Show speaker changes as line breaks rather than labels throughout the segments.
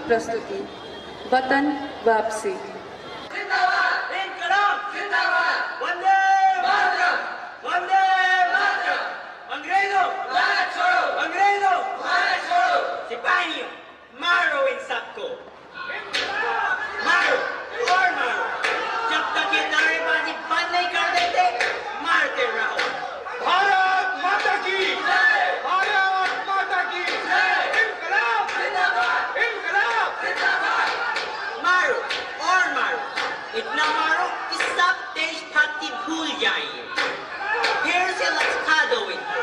प्रस्तुति वतन वापसी।
सिपाहियों, मारो इन सबको, मारो और मारो, जब तक ये नारेबाजी बंद नहीं कर देते मारते रहो।
भारत माता की जय, भारत माता की जय, इनकलाब जिंदाबाद, इनकलाब जिंदाबाद।
मारो और मारो, इतना मारो कि सब देशभक्ति भूल जाएंगे। फिर से लचका दो इनको।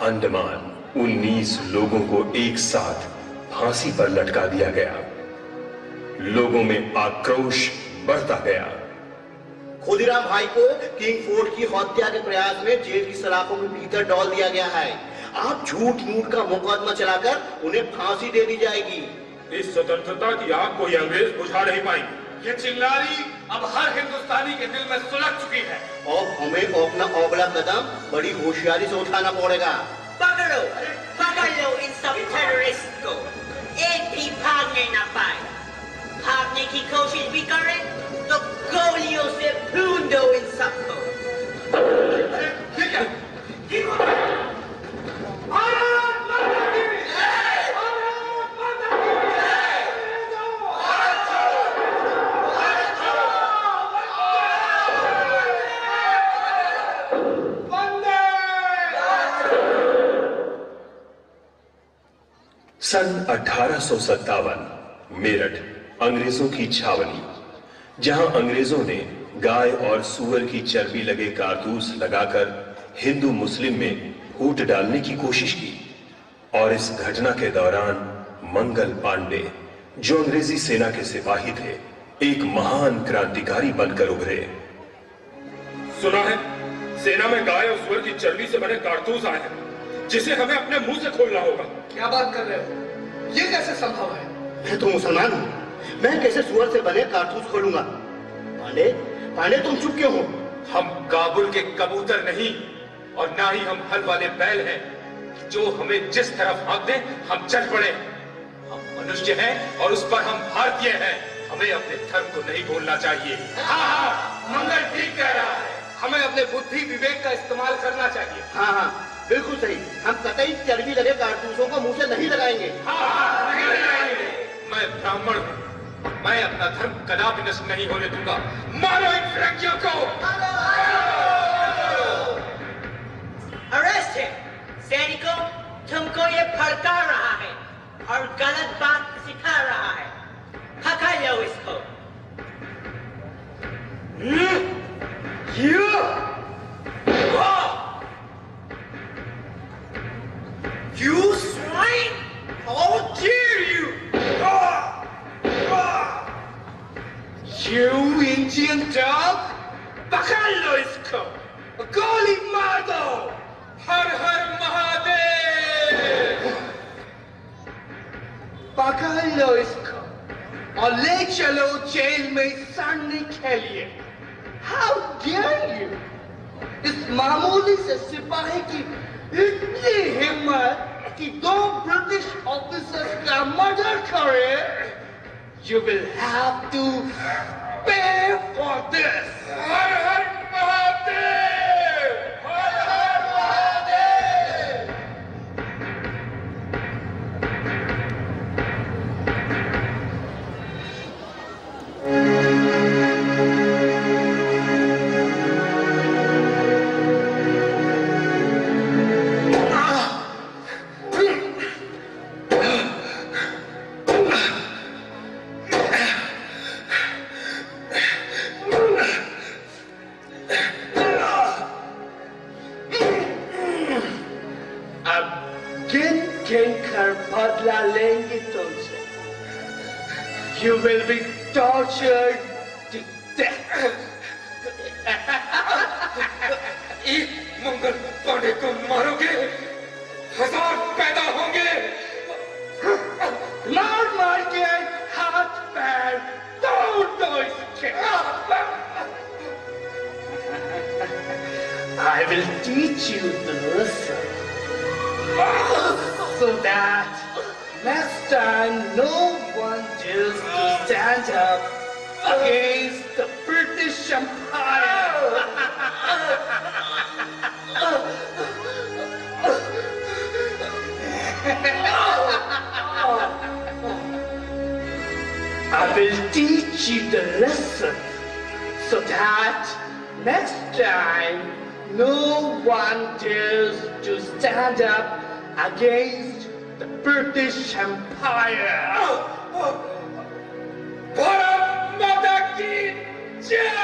अंडमान 19 लोगों को एक साथ फांसी पर लटका दिया गया। लोगों में आक्रोश बढ़ता गया।
खुदीराम भाई को किंग फोर्ड की हत्या के प्रयास में जेल की सलाखों के भीतर डाल दिया गया है। आप झूठ मूठ का मुकदमा चलाकर उन्हें फांसी दे दी जाएगी।
इस स्वतंत्रता की आग कोई अंग्रेज बुझा नहीं पाएंगे। ये चिंगारी अब हर हिंदुस्तानी के दिल में सुलग चुकी है
और हमें अपना अगला कदम बड़ी होशियारी से उठाना पड़ेगा।
पकड़ो, पकड़ लो इन सब टेररिस्ट को, एक भी भागने ना पाए। भागने की कोशिश भी करे तो गोलियों से भून दो इन सबको।
ठीक है, ठीक है।
सन 1857 मेरठ अंग्रेजों की छावनी, जहां अंग्रेजों ने गाय और सूअर की चर्बी लगे कारतूस लगाकर हिंदू मुस्लिम में फूट डालने की कोशिश की। और इस घटना के दौरान मंगल पांडे, जो अंग्रेजी सेना के सिपाही थे, एक महान क्रांतिकारी बनकर उभरे।
सुना है सेना में गाय और सूअर की चर्बी से बने कारतूस आए हैं, जिसे हमें अपने मुंह से खोलना होगा।
क्या बात कर रहे हो? ये कैसे संभव है?
मैं तो मुसलमान हूँ, मैं कैसे सुअर से बने कारतूस खोलूंगा? पांडे, पांडे तुम चुप क्यों हो?
हम काबुल के कबूतर नहीं और ना ही हम हल वाले बैल हैं, जो हमें जिस तरफ हाँक दे हम चल पड़े। हम मनुष्य हैं और उस पर हम भारतीय हैं। हमें अपने धर्म को नहीं भूलना चाहिए। हाँ, मंगल ठीक कह रहा है। हमें अपने बुद्धि विवेक का इस्तेमाल करना चाहिए।
हाँ, बिल्कुल सही। हम कतई चर्बी लगे कारतूसों को मुंह से नहीं लगाएंगे।
नहीं लगाएंगे। मैं ब्राह्मण हूँ, मैं अपना धर्म कदापि नष्ट नहीं होने दूंगा। मारो इन फिरंगियों को।
अरेस्ट है। सैनिकों, तुमको ये भड़का रहा है और गलत बात सिखा रहा है। पकड़ लो इसको। You swine! How dare you!
You Indian dog! पकड़ लो इसको, गोली मार दो। हर हर महादेव!
पकड़ लो इसको और ले चलो जेल में सड़ने के लिए। How dare you! इस मामूली से सिपाही की इतनी हिम्मत कि 2 ब्रिटिश ऑफिसर्स का मर्डर करे। You will have to pay for this.
हर हर महादेव! हर हर महादेव!
बदला लेंगे तुमसे। You will be tortured to death.
एक मंगल पांडे को मारोगे, 1000 पैदा होंगे।
मार मार के हाथ पैर तोड़ दो इसके। I will teach you the lesson. So that next time no one dares to stand up against the British Empire. I will teach you the lesson so that next time no one dares to stand up against the British Empire.
Bharat माता की जय!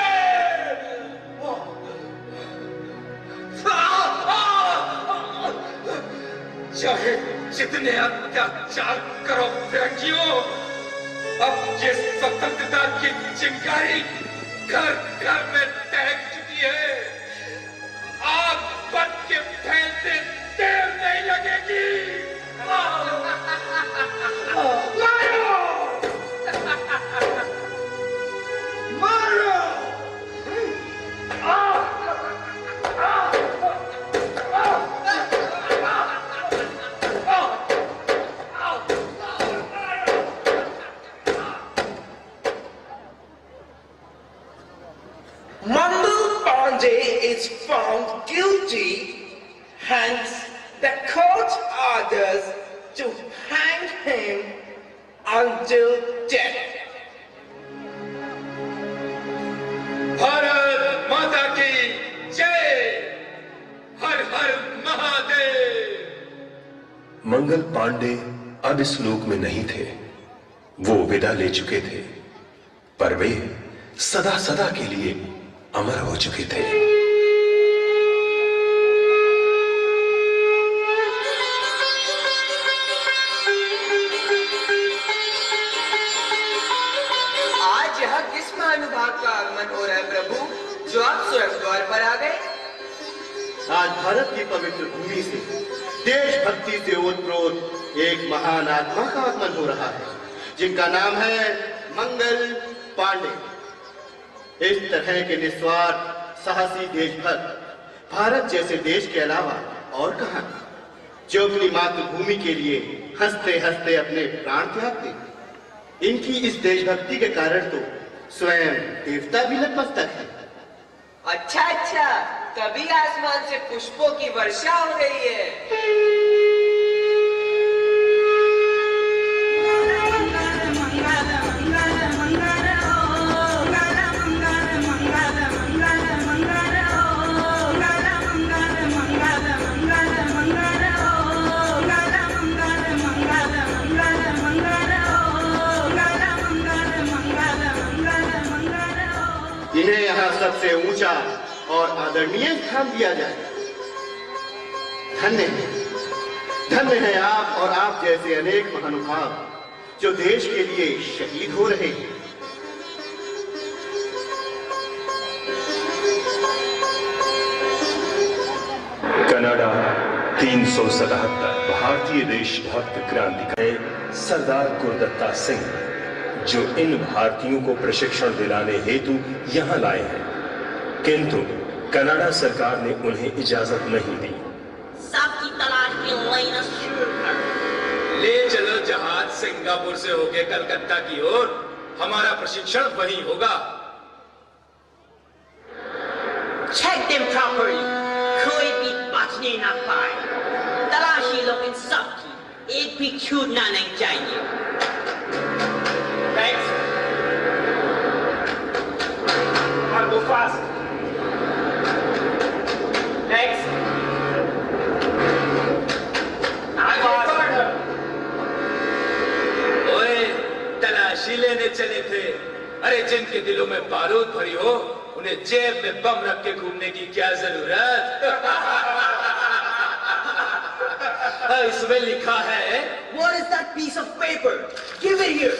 चाहे जितने अत्याचार करो फिरंगियों, अब ये स्वतंत्रता की चिंगारी घर घर में दहक चुकी है। आग बन के फैलते देर नहीं लगेगी। मारो! मारो!
Mangal Pandey is found guilty, hence the court orders to hang him until death.
Bharat माता की जय! हर हर महादेव!
मंगल पांडे अब इस लोक में नहीं थे। वो विदा ले चुके थे, पर वे सदा सदा के लिए अमर हो चुके थे।
आज यह किस महानुभाव का आगमन हो रहा है प्रभु, जो आप स्वयं द्वार पर आ गए?
आज भारत की पवित्र भूमि से देशभक्ति से ओतप्रोत एक महान आत्मा का आगमन हो रहा है, जिनका नाम है मंगल पांडे। इस तरह के निस्वार्थ साहसी देशभक्त भारत जैसे देश के अलावा और कहां, जो अपनी मातृभूमि के लिए हंसते हंसते अपने प्राण त्यागते। इनकी इस देशभक्ति के कारण तो स्वयं देवता भी नतमस्तक है।
अच्छा अच्छा, तभी आसमान से पुष्पों की वर्षा हो रही है।
इन्हें यहाँ सबसे ऊंचा और आदरणीय स्थान दिया जाए। धन्य है आप और आप जैसे अनेक महानुभाव जो देश के लिए शहीद हो रहे हैं।
कनाडा 377 भारतीय देशभक्त क्रांतिकारी सरदार गुरदत्ता सिंह, जो इन भारतीयों को प्रशिक्षण दिलाने हेतु यहां लाए हैं, किंतु कनाडा सरकार ने उन्हें इजाजत नहीं दी।
सबकी तलाश में लेना शुरू कर।
ले चलो जहाज सिंगापुर से होके कलकत्ता की ओर, हमारा प्रशिक्षण वहीं होगा।
Check them properly. कोई भी बचने ना पाए। तलाशी लो इन सबकी, एक भी छूटना नहीं चाहिए।
Thanks. I'll go fast. Next. ओए, तलाशी लेने चले थे। अरे जिनके दिलों में बारूद भरी हो, उन्हें जेब में बम रख के घूमने की क्या जरूरत? इसमें लिखा है,
What is that piece of paper? Give it here.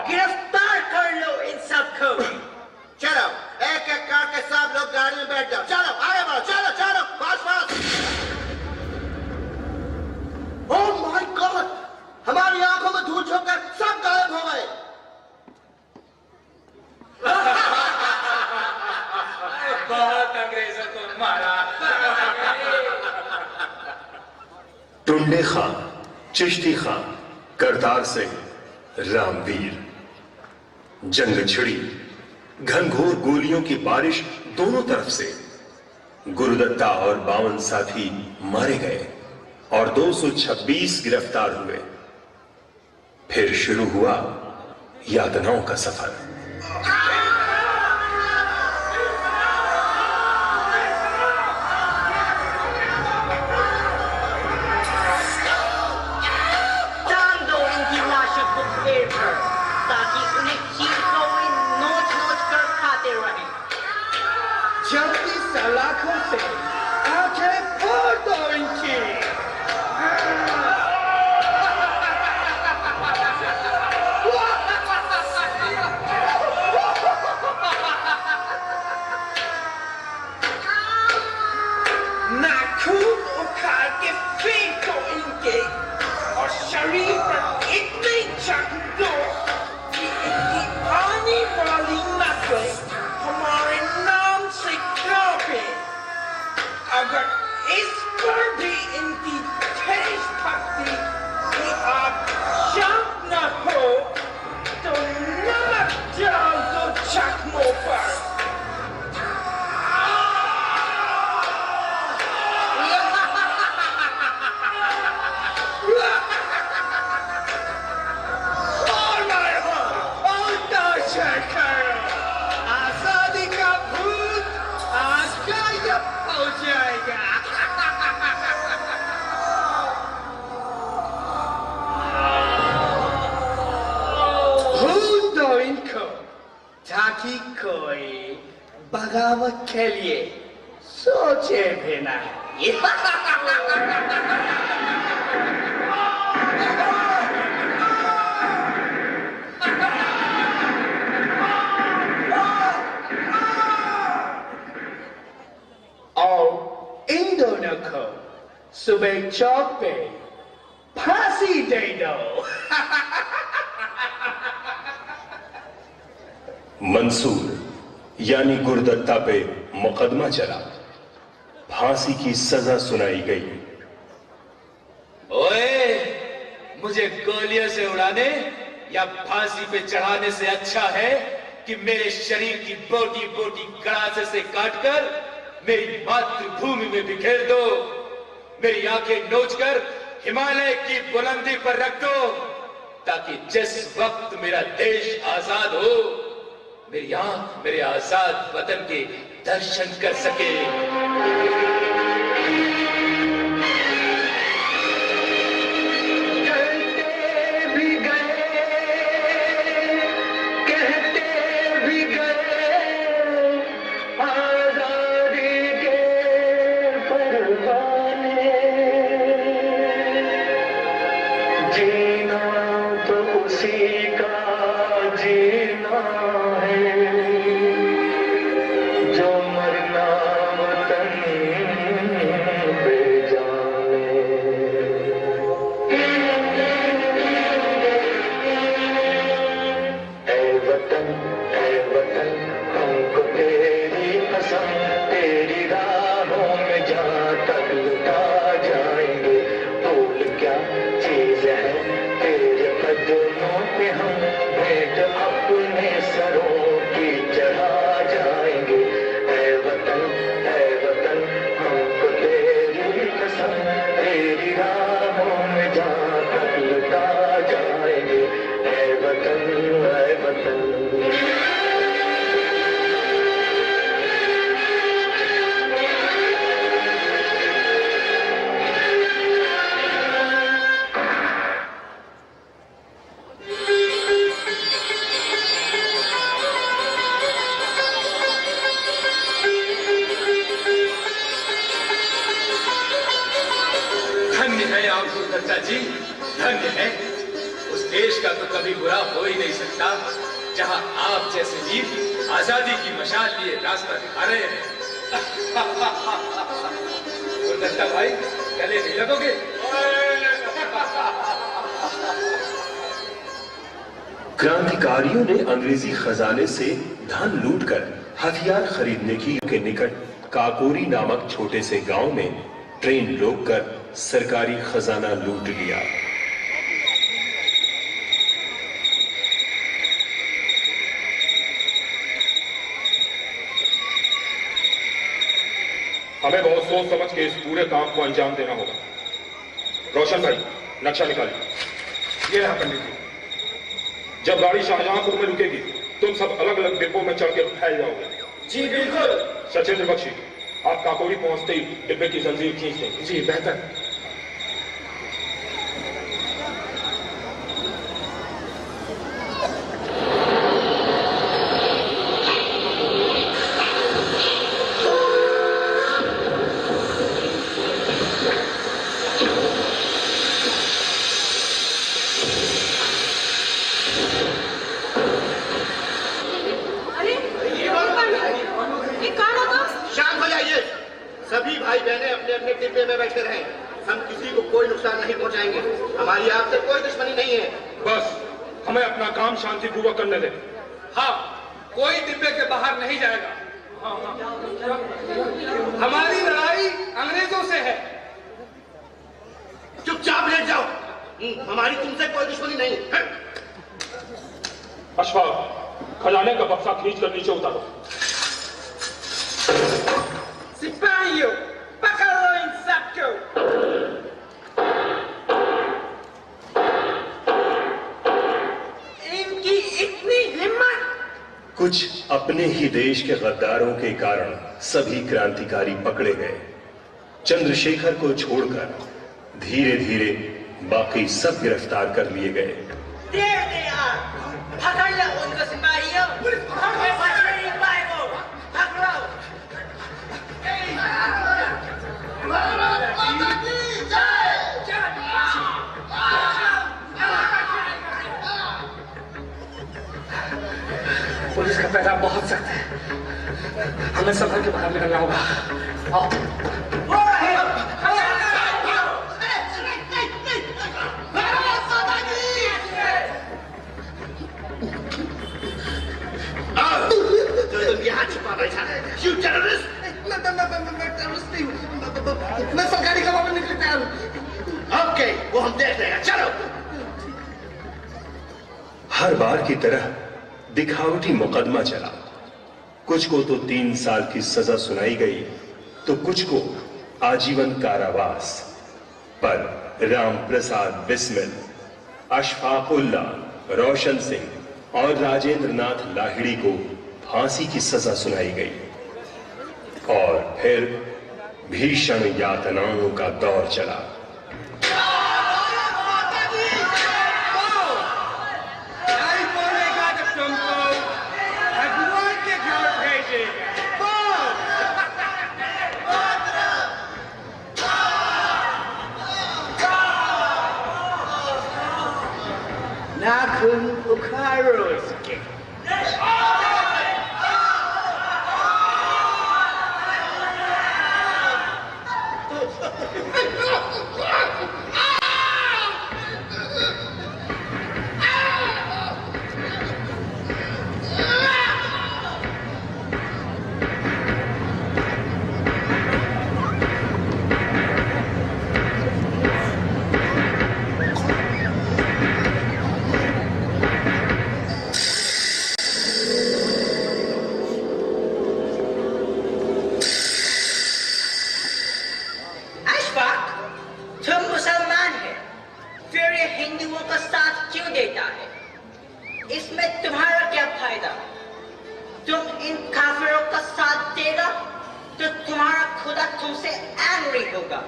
गिरफ्तार कर लो इन सबको।
चलो एक एक करके सब लोग गाड़ी में बैठ जाओ। चलो आगे बढ़ो, चलो चलो fast fast. Oh my God, हमारी आंखों में धूल झोंककर सब गायब हो गए।
बहुत अंग्रेजों को मारा।
टुंडे खां, चिश्ती खां, करतार सिंह, रामवीर। जंग छिड़ी, घनघोर गोलियों की बारिश दोनों तरफ से। गुरुदत्ता और 52 साथी मारे गए और 226 गिरफ्तार हुए। फिर शुरू हुआ यातनाओं का सफर।
डाल दो इनकी लाशें कुत्ते पर, ताकि उन्हें चीखों नोच-नोच कर खाते रहें।
जल्दी सलाखों से आंखें फोड़ दो इनकी। नाखून उखाड़ के फेंक दो इनके और शरीर पर इतनी जख्म दो कि इनकी आने वाली नस्लें हमारे नाम से कांपे। अगर इस पर भी इनकी देशभक्ति की आग शांत न हो तो नमक डाल दो जख्मों पर। आजादी का भूत आज गायब हो जाएगा। भूत दो इनको, ताकि कोई बगावत के लिए सोचे भी नहीं। और इन दोनों को सुबह चौक पे फांसी दे दो।
मंसूर यानी गुरुदत्ता पे मुकदमा चला, फांसी की सजा सुनाई गई।
ओए, मुझे गोलियों से उड़ाने या फांसी पे चढ़ाने से अच्छा है कि मेरे शरीर की बोटी बोटी गड़ासे से काटकर मेरी मातृभूमि में बिखेर दो, मेरी आंखें नोचकर हिमालय की बुलंदी पर रख दो, ताकि जिस वक्त मेरा देश आजाद हो, मेरी आंख मेरे आजाद वतन के दर्शन कर सके। गुरुदत्ता जी धन्य है। उस देश का तो कभी बुरा हो ही नहीं सकता जहां आप जैसे वीर आजादी की मशाल लिए रास्ता दिखा रहे हैं। गुरुदत्ता भाई गले नहीं लगोगे?
क्रांतिकारियों ने अंग्रेजी खजाने से धन लूटकर हथियार खरीदने के निकट काकोरी नामक छोटे से गांव में ट्रेन रोककर सरकारी खजाना लूट लिया।
हमें बहुत सोच समझ के इस पूरे काम को अंजाम देना होगा। रोशन भाई, नक्शा निकालिए। ये रहा पंडित जी। जब गाड़ी शाहजहांपुर में रुकेगी, तुम सब अलग अलग डिब्बों में चढ़ के फैल जाओगे।
जी बिल्कुल।
सचिंद्र बख्शी, आप काकोरी पहुंचते ही डिब्बे की जंजीर खींच देंगे।
जी बेहतर।
शांत हो जाइए। सभी भाई बहनें अपने अपने डिब्बे में बैठे रहें। हम किसी को कोई नुकसान नहीं पहुंचाएंगे। हमारी आपसे कोई दुश्मनी नहीं है।
बस हमें अपना काम शांतिपूर्वक करने दें।
हाँ, कोई डिब्बे के बाहर नहीं जाएगा। हमारी लड़ाई अंग्रेजों से है।
चुपचाप लेट जाओ। हमारी तुमसे कोई दुश्मनी नहीं है।
अशफाक, खजाने का बक्सा खींच कर नीचे उतारो।
सिपाहियों, पकड़ो इन सबको। इनकी इतनी हिम्मत।
कुछ अपने ही देश के गद्दारों के कारण सभी क्रांतिकारी पकड़े गए। चंद्रशेखर को छोड़कर धीरे धीरे बाकी सब गिरफ्तार कर लिए गए।
There they are. पकड़ लो उनको सिपाहियों। पकड़ो।
पुलिस का पहरा बहुत सख्त है। हमें संभल के बाहर निकलना होगा। आओ।
यहाँ छुपा बैठा है। You terrorist!
मैं टेररिस्ट नहीं हूँ। मैं सरकारी गवाह में निकल तैयार हूँ।
ओके, वो हम देख लेंगे। चलो।
हर बार की तरह दिखावटी मुकदमा चला। कुछ को तो 3 साल की सजा सुनाई गई, तो कुछ को आजीवन कारावास। पर राम प्रसाद बिस्मिल, अशफाकुल्ला, रोशन सिंह और राजेंद्र नाथ लाहिड़ी को फांसी की सजा सुनाई गई और फिर भीषण यातनाओं का दौर चला।
नाखून उखाड़ो इसके। इसमें तुम्हारा क्या फायदा? तुम इन काफिरों का साथ देगा तो तुम्हारा खुदा तुमसे एंग्री होगा।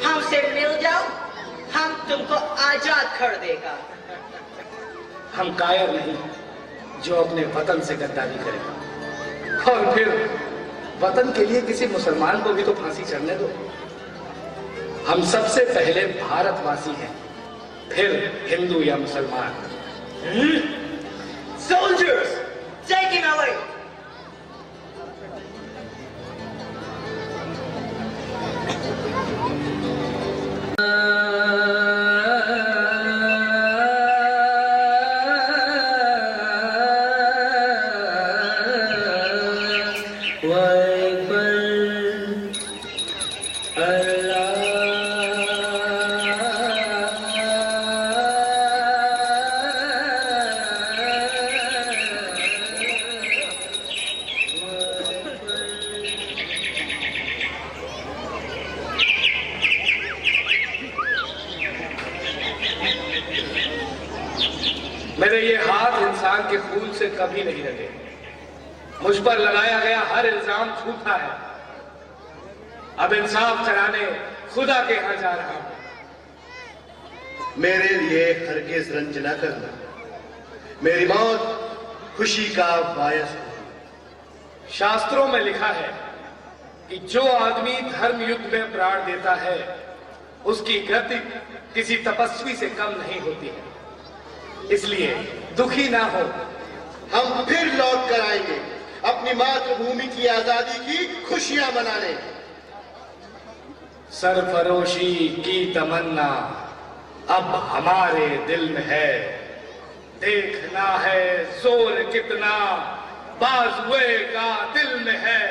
हमसे मिल जाओ, हम तुमको आजाद कर देगा।
हम कायर नहीं जो अपने वतन से गद्दारी करेगा। और फिर वतन के लिए किसी मुसलमान को भी तो फांसी चढ़ने दो। हम सबसे पहले भारतवासी हैं, फिर हिंदू या मुसलमान।
Soldiers, take him away.
मेरे ये हाथ इंसान के खून से कभी नहीं लगे। मुझ पर लगाया गया हर इल्जाम झूठा है। अब इंसाफ कराने खुदा के यहां जा रहा हूं।
मेरे लिए हरगिज रंज न करना। मेरी मौत खुशी का बायस हो।
शास्त्रों में लिखा है कि जो आदमी धर्म युद्ध में प्राण देता है उसकी गति किसी तपस्वी से कम नहीं होती है। इसलिए दुखी ना हो।
हम फिर लौट कर आएंगे अपनी मातृभूमि की आजादी की खुशियां मनाने।
सरफरोशी की तमन्ना अब हमारे दिल में है। देखना है जोर कितना बाजुए का दिल में है।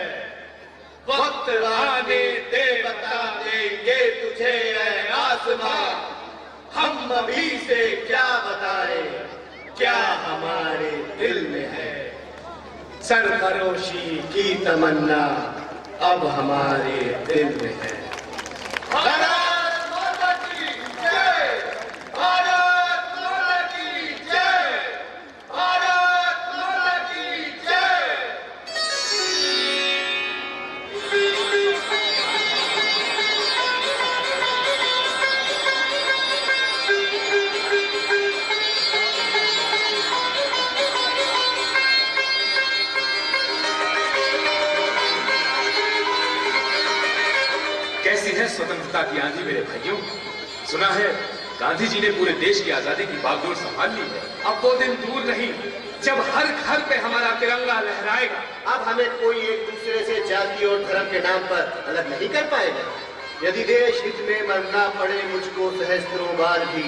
वक्त आने दे बता देंगे तुझे ऐ आसमां। हम अभी से क्या बताएं क्या हमारे दिल में है। सरफरोशी
की तमन्ना अब हमारे दिल में है।
भारत माता की जय। भारत माता की जय। भारत माता की जय।
कैसी है स्वतंत्रता की आंधी मेरे भाइयों। सुना है गांधी जी ने पूरे देश की आजादी की बागडोर संभाल ली है।
अब वो दिन दूर नहीं जब हर घर पे हमारा तिरंगा लहराएगा।
अब हमें कोई एक दूसरे से जाति और धर्म के नाम पर अलग नहीं कर पाएगा। यदि देश हित में मरना पड़े मुझको सहस्त्रों बार भी,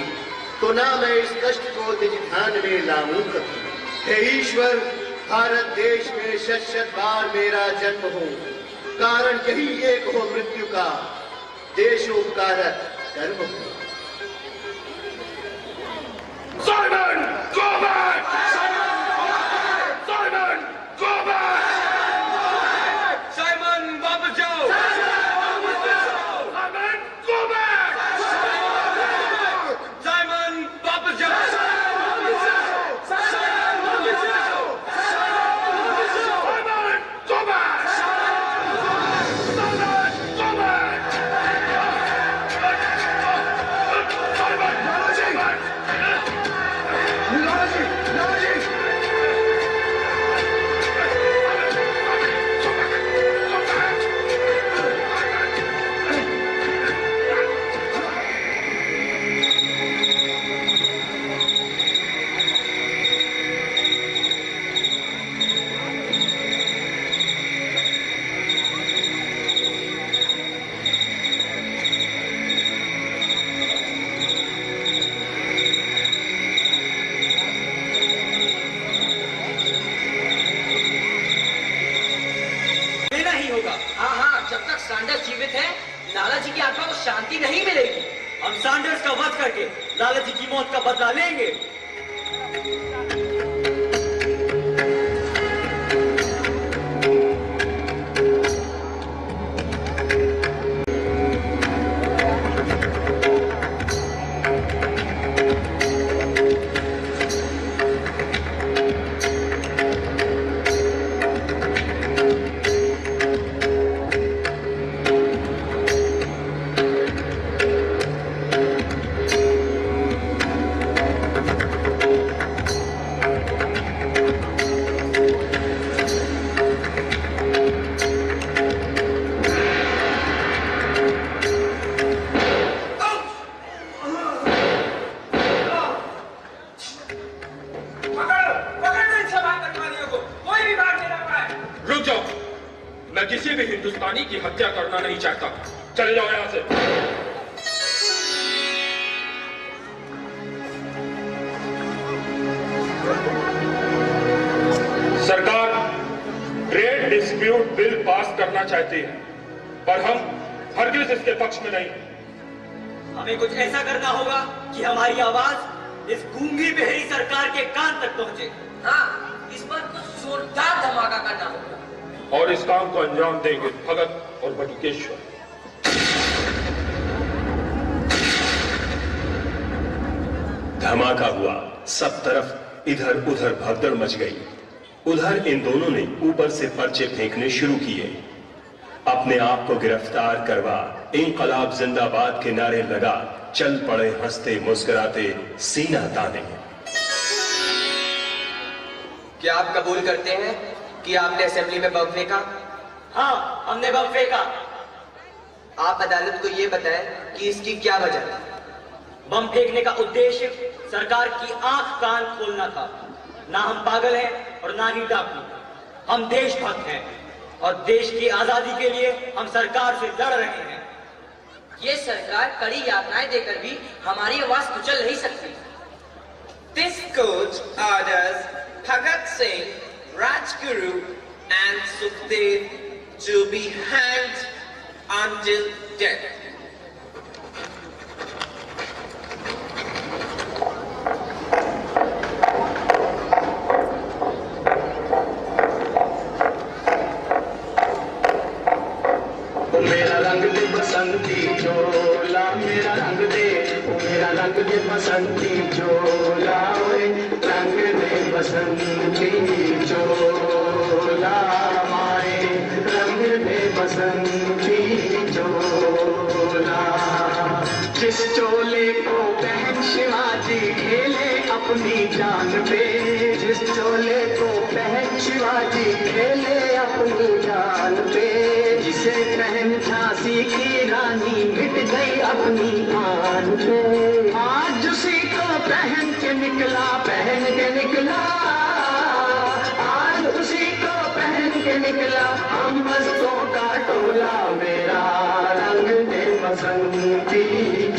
तो ना मैं इस कष्ट को निज ध्यान में लाऊं कभी। हे ईश्वर, भारत देश में शत शत बार मेरा जन्म हो, कारण यही एक हो मृत्यु का, देशोपकारक कर्म हो।
Simon, go back! Simon, go back!
Simon वापस जाओ।
Simon, go back!
साइमन वापस जाओ।
Simon, go back!
जीवित है, लाला जी की आत्मा को शांति नहीं मिलेगी। हम सैंडर्स का वध करके लाला जी की मौत का बदला लेंगे।
मैं किसी भी हिंदुस्तानी की हत्या करना नहीं चाहता। चले जाओ यहां से। सरकार, trade dispute bill bill pass करना चाहती है, पर हम हरगिज इसके पक्ष में नहीं।
हमें कुछ ऐसा करना होगा कि हमारी आवाज इस गूंगी बहरी सरकार के कान तक पहुंचे।
हाँ, इस बार कुछ जोरदार धमाका करना होगा।
और इस काम को अंजाम देंगे भगत और बटुकेश्वर।
धमाका हुआ, सब तरफ इधर उधर भगदड़ मच गई। उधर इन दोनों ने ऊपर से पर्चे फेंकने शुरू किए। अपने आप को गिरफ्तार करवा, इंकलाब जिंदाबाद के नारे लगा चल पड़े हंसते मुस्कुराते सीना ताने।
क्या आप कबूल करते हैं कि आपने असेंबली में बम फेंका?
हाँ, हमने बम फेंका।
आप अदालत को ये बताएं कि इसकी क्या वजह थी?
बम फेंकने का उद्देश्य सरकार की आंख कान खोलना था। ना हम पागल हैं और ना ही डाकू। हम देशभक्त हैं और देश की आजादी के लिए हम सरकार से लड़ रहे हैं।
ये सरकार कड़ी यातनाएं देकर भी हमारी आवाज कुचल नहीं सकती।
This court orders Bhagat Singh, Rajguru and Sukhdev to be hanged until death.
मेरा रंग दे बसंती चोला, मेरा रंग दे, मेरा रंग दे बसंती चोला, ओए रंग दे बसंती चोला, माए रंग दे बसंती चोला। जिस चोले को पहन शिवाजी खेले अपनी जान पे, जिस चोले को पहन शिवाजी खेले अपनी जान पे, जिसे पहन झांसी की रानी मिट गई अपनी आन पे। आज उसी को पहन के निकला, पहन के निकला, आज उसी को पहन के निकला हम मस्तों का टोला। मेरा रंग दे बसंती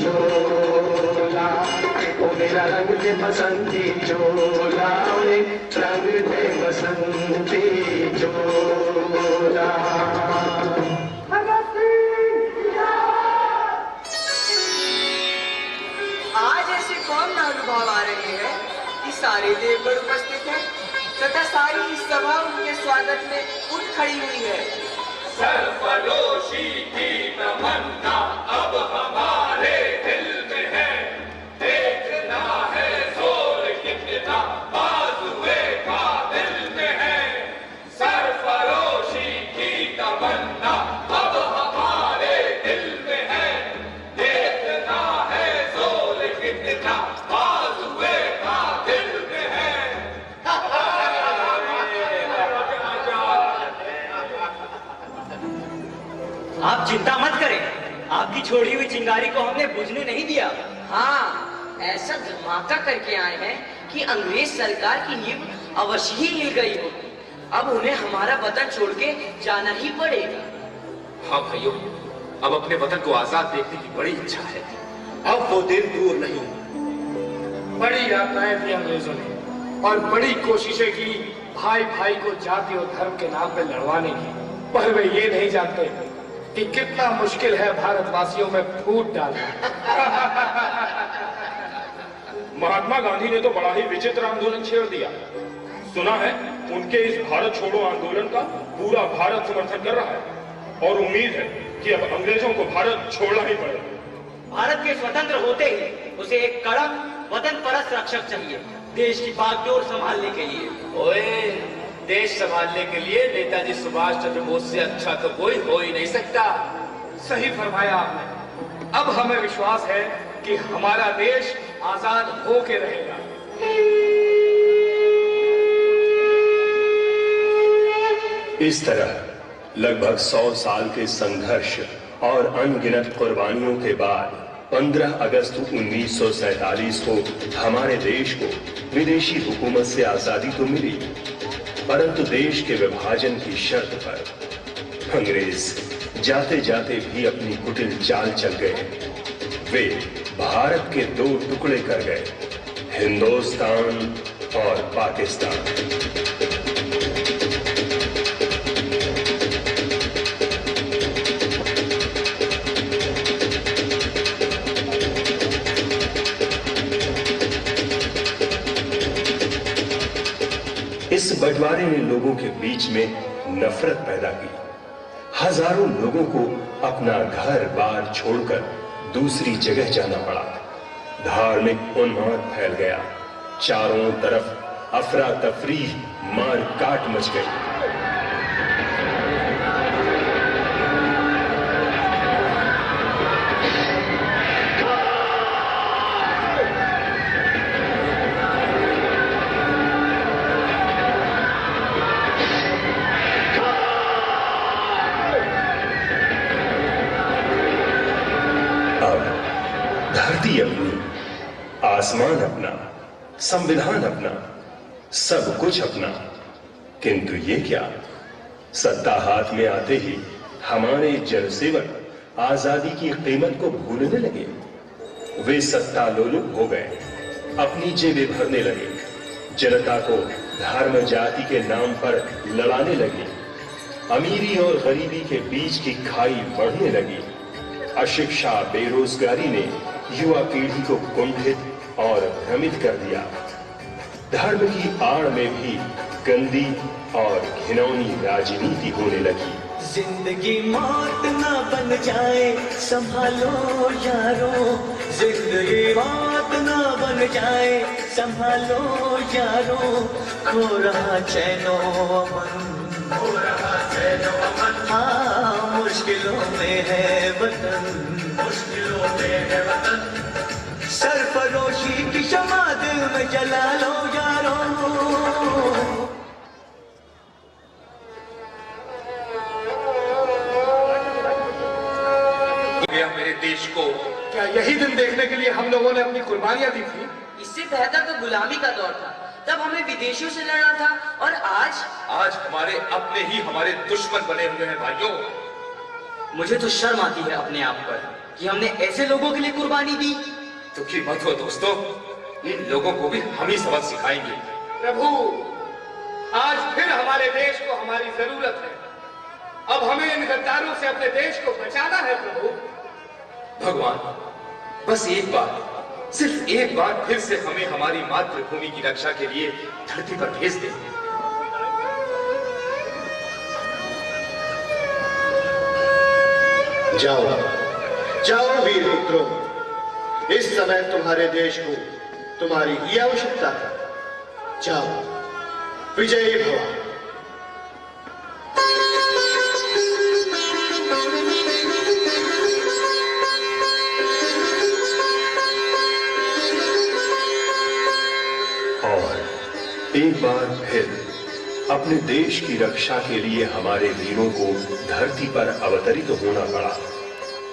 चोला, ओ मेरा रंग दे बसंती चोला, ओए रंग दे बसंती चोला।
आज ऐसे कौन महानुभाव आ रहे हैं कि सारे देवगण उपस्थित हैं तथा सारी सभा उनके स्वागत में उठ खड़ी हुई है।
सरफरोशी की तमन्ना अब हमारे दिल में है, देखना है जोर कितना बाजुए का दिल में है। सरफरोशी की तमन्ना अब हमारे दिल में है, देखना है जोर कितना बाजुए का दिल में है।
आप चिंता मत करें, आपकी छोड़ी हुई चिंगारी को हमने बुझने नहीं दिया।
हाँ, ऐसा धमाका करके आए हैं कि अंग्रेज सरकार की नींव अवश्य ही हिल गई होगी। अब उन्हें हमारा वतन छोड़ के जाना ही पड़ेगा।
हाँ भाइयों, अब अपने वतन को आजाद देखने की बड़ी इच्छा है।
अब वो दिन दूर नहीं।
बड़ी यातनाएं दी अंग्रेजों ने और बड़ी कोशिशें की भाई भाई को जाति और धर्म के नाम पे लड़वाने की, पर वे ये नहीं जानते कि कितना मुश्किल है भारतवासियों में फूट डालना।
महात्मा गांधी ने तो बड़ा ही विचित्र आंदोलन छेड़ दिया। सुना है उनके इस भारत छोड़ो आंदोलन का पूरा भारत समर्थन कर रहा है और उम्मीद है कि अब अंग्रेजों को भारत छोड़ना ही पड़ेगा।
भारत के स्वतंत्र होते ही उसे एक कड़क वतन परस्त रक्षक चाहिए, देश की बागडोर संभालने के लिए।
ओए, देश संभालने के लिए नेताजी सुभाष चंद्र बोस से अच्छा तो कोई हो ही नहीं सकता।
सही फरमाया आपने। अब हमें विश्वास है कि हमारा देश आजाद होके रहेगा।
इस तरह लगभग 100 साल के संघर्ष और अनगिनत कुर्बानियों के बाद 15 अगस्त 1947 को हमारे देश को विदेशी हुकूमत से आजादी तो मिली, परंतु देश के विभाजन की शर्त पर अंग्रेज जाते जाते भी अपनी कुटिल चाल चल गए। वे भारत के 2 टुकड़े कर गए, हिंदुस्तान और पाकिस्तान। बंटवारे ने लोगों के बीच में नफरत पैदा की। हजारों लोगों को अपना घर बार छोड़कर दूसरी जगह जाना पड़ा। धार्मिक उन्माद फैल गया। चारों तरफ अफरा तफरी, मार काट मच गई। धरती अपनी, आसमान अपना, संविधान अपना, सब कुछ अपना, किंतु ये क्या, सत्ता हाथ में आते ही हमारे जनसेवक आजादी की कीमत को भूलने लगे। वे सत्ता लोलुप हो गए, अपनी जेबें भरने लगे, जनता को धर्म जाति के नाम पर लड़ाने लगे। अमीरी और गरीबी के बीच की खाई बढ़ने लगी। अशिक्षा, बेरोजगारी ने युवा पीढ़ी को कुंठित और भ्रमित कर दिया। धर्म की आड़ में भी गंदी और घिनौनी राजनीति होने लगी।
जिंदगी मौत ना बन जाए संभालो यारो, जिंदगी मौत ना बन जाए संभालो यारो, खो रहा चैनो अमन, खो रहा चैनो अमन, हाँ मुश्किलों में है वतन, मुश्किलों में है वतन, सरफरोशी की शमा दिल में जला लो यारो।
मेरे देश को
क्या यही दिन देखने के लिए हम लोगों ने अपनी कुर्बानियां दी थी?
इससे बेहतर तो गुलामी का दौर था, तब हमें विदेशियों से लड़ना था, और आज
हमारे अपने ही हमारे दुश्मन बने हुए हैं भाइयों।
मुझे तो शर्म आती है अपने आप पर कि हमने ऐसे लोगों के लिए कुर्बानी दी।
दुखी मत हो दोस्तों, इन लोगों को भी हम ही सबक सिखाएंगे।
प्रभु, आज फिर हमारे देश को हमारी जरूरत है। अब हमें इन गद्दारों से अपने देश को बचाना है प्रभु।
भगवान, बस एक बार, सिर्फ एक बार फिर से हमें हमारी मातृभूमि की रक्षा के लिए धरती पर भेज दें।
जाओ जाओ वीर पुत्रों, इस समय तुम्हारे देश को तुम्हारी ही आवश्यकता है। जाओ, विजयी भव।
और एक बार फिर अपने देश की रक्षा के लिए हमारे वीरों को धरती पर अवतरित होना पड़ा।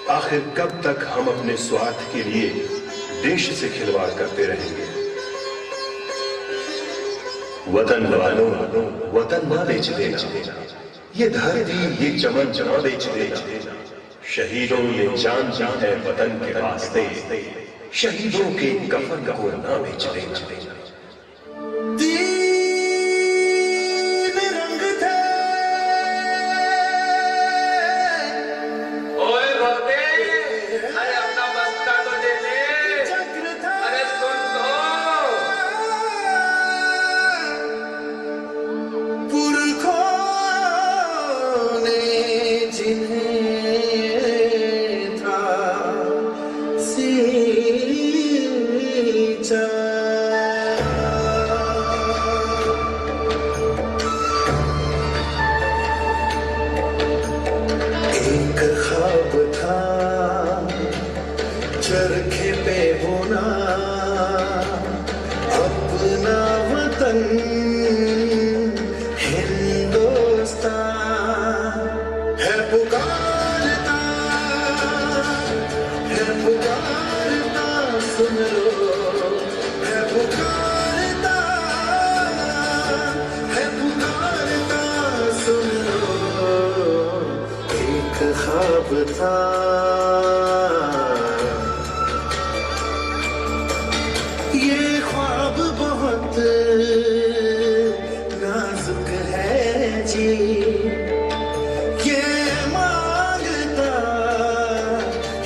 आखिर कब तक हम अपने स्वार्थ के लिए देश से खिलवाड़ करते रहेंगे? वतन वालों, वतन ना बेच देना, ये धरती, ये चमन ना बेच देना। शहीदों ने जान दी है वतन के वास्ते, शहीदों के कफन को ना बेच देना।
चरखे पे होना अपना वतन हिंदुस्तान है पुकारता, है पुकारता, सुन लो, है पुकारता, है पुकारता, सुन लो, एक ख्वाब था नाजुक है जी, ये मांगता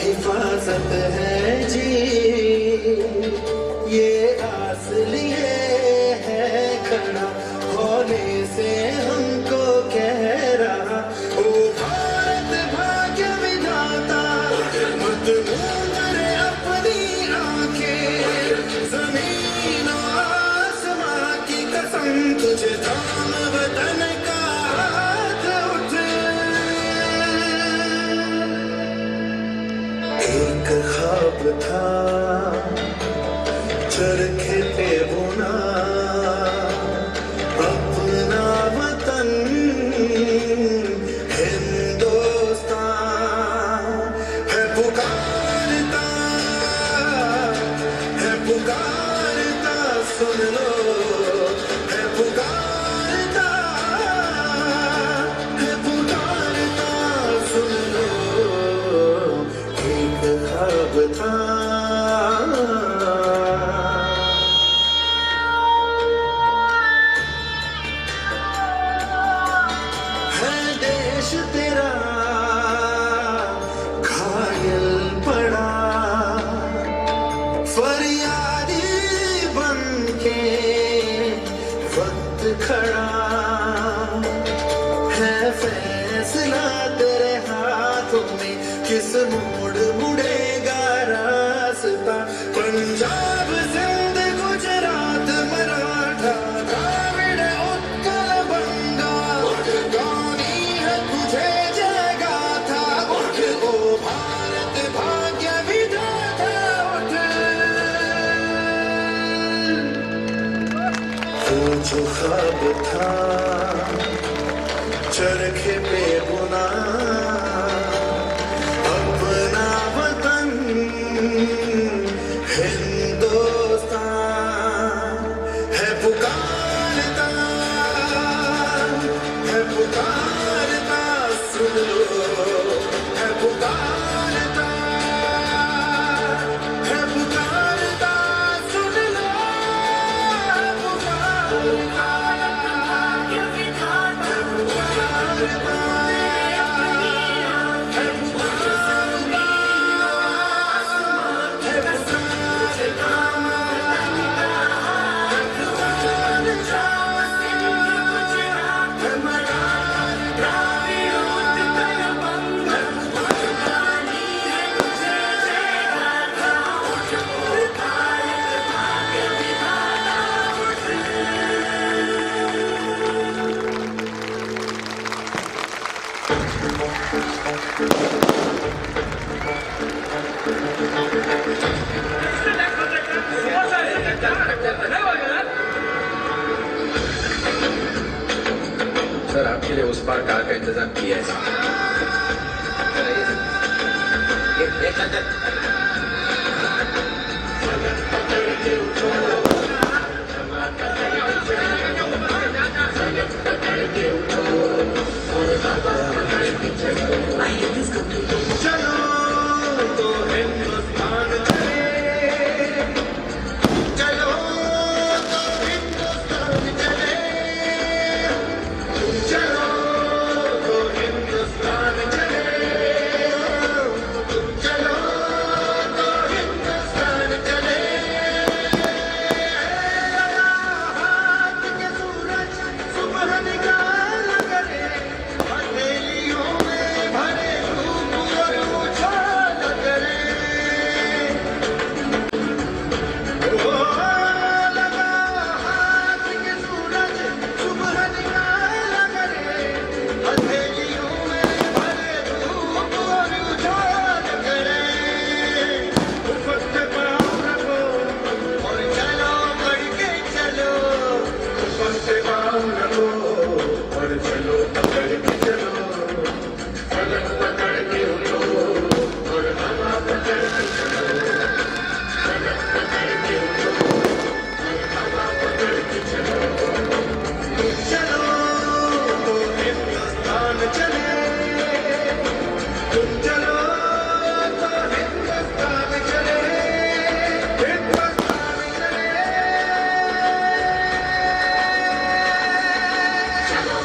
हिफाजत है जी, ये आस लिए है खड़ा होने से था चरखे पे बुना अपना वतन हिंदुस्तान है पुकारता सुन लो है पुकारता सुन लो एक ख्वाब था है देश तेरा घायल पड़ा फरियादी बनके वक्त खड़ा है फैसला तेरे हाथों में किस मोड़ मुड़ेगा रास्ता पंजाब सिंध गुजरात मराठा द्राविड़ उत्कल बंगा गानी है तुझे जगा था उठ ओ भारत भाग्य विधाता उठ वो जो ख्वाब था चरखे पे बुना अपना वतन हिंदुस्तान है पुकारता सुन लो है पुकारता सुन लो
सर आपके लिए उस पार कार का इंतजाम किया है
चलो तो हिंदुस्तान चलो तो हिंदुस्तान चले चलो तो हिंदुस्तान चले चलो तो हिंदुस्तान चले हाथ के सूरज सुबह निकाल करे हथेलियों में भरे धूप और उछाल करे ओ लगा हाथ के सूरज सुबह निकाल करे हथेलियों में भरे धूप और उछाल करे ऊपर से पाँव रखो और चलो बढ़ के चलो ऊपर से पाँव रखो और चलो पकड़ के चलो फलक पकड़ के उठो और हवा पकड़ के चलो फलक पकड़ के उठो और हवा पकड़ के चलो चलो तो हिंदुस्तान चले तुम चलो तो हिंदुस्तान चले हिंदुस्तान चले चलो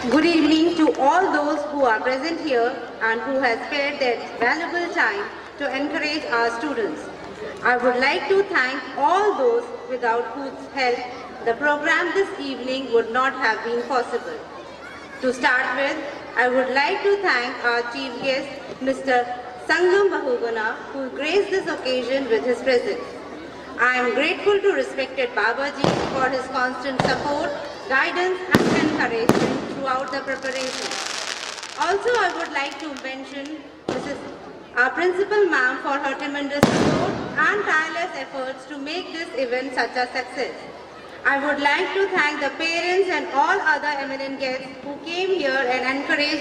Good evening to all those who are present here and who has spared their valuable time to encourage our students. I would like to thank all those without whose help the program this evening would not have been possible. To start with, I would like to thank our chief guest, Mr. Sangam Bahuguna, who graced this occasion with his presence. I am grateful to respected Babaji for his constant support, guidance and encouragement throughout the preparation. Also, I would like to mention our principal ma'am for her tremendous support and tireless efforts to make this event such a success. I would like to thank the parents and all other eminent guests who came here and encouraged